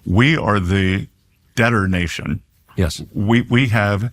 We are the debtor nation. Yes. We have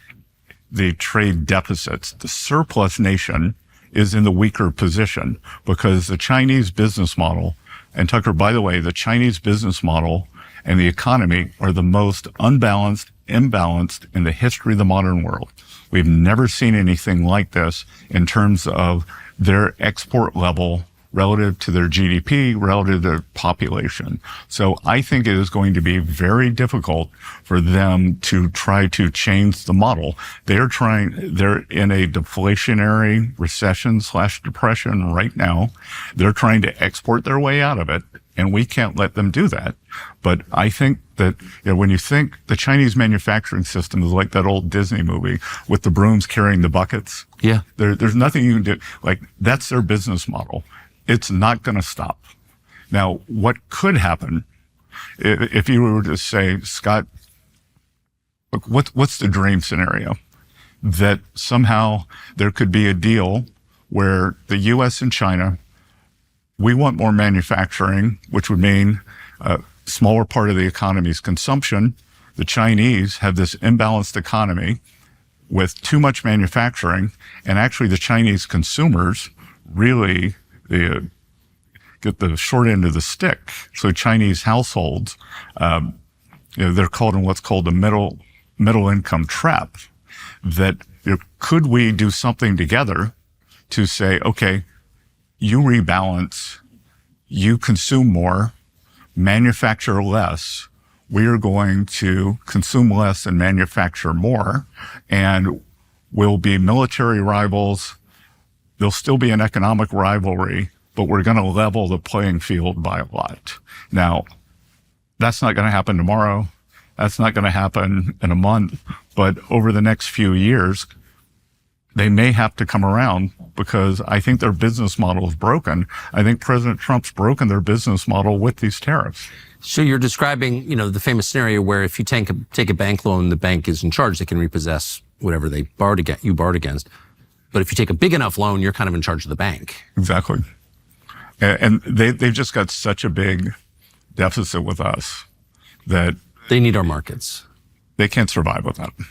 the trade deficits. The surplus nation is in the weaker position because the Chinese business model, and Tucker, by the way, the Chinese business model and the economy are the most unbalanced, imbalanced in the history of the modern world. We've never seen anything like this in terms of their export level relative to their GDP, relative to their population. So I think it is going to be very difficult for them to try to change the model. They're in a deflationary recession/depression right now. They're trying to export their way out of it, and we can't let them do that. But I think that when you think the Chinese manufacturing system is like that old Disney movie with the brooms carrying the buckets. Yeah. There's nothing you can do. Like, that's their business model. It's not going to stop. Now, what could happen if you were to say, Scott, what's the dream scenario? That somehow there could be a deal where the U.S. and China, we want more manufacturing, which would mean a smaller part of the economy's consumption. The Chinese have this imbalanced economy with too much manufacturing, and actually the Chinese consumers really get the short end of the stick. So Chinese households, they're called in what's called the middle income trap. That could we do something together to say, okay, you rebalance, you consume more, manufacture less. We are going to consume less and manufacture more, and we'll be military rivals. There'll still be an economic rivalry, but we're going to level the playing field by a lot. Now, that's not going to happen tomorrow. That's not going to happen in a month. But over the next few years, they may have to come around because I think their business model is broken. I think President Trump's broken their business model with these tariffs. So you're describing, the famous scenario where if you take a bank loan, the bank is in charge. They can repossess whatever you borrowed against. But if you take a big enough loan, you're kind of in charge of the bank. Exactly. And they've just got such a big deficit with us that they need our markets. They can't survive without them.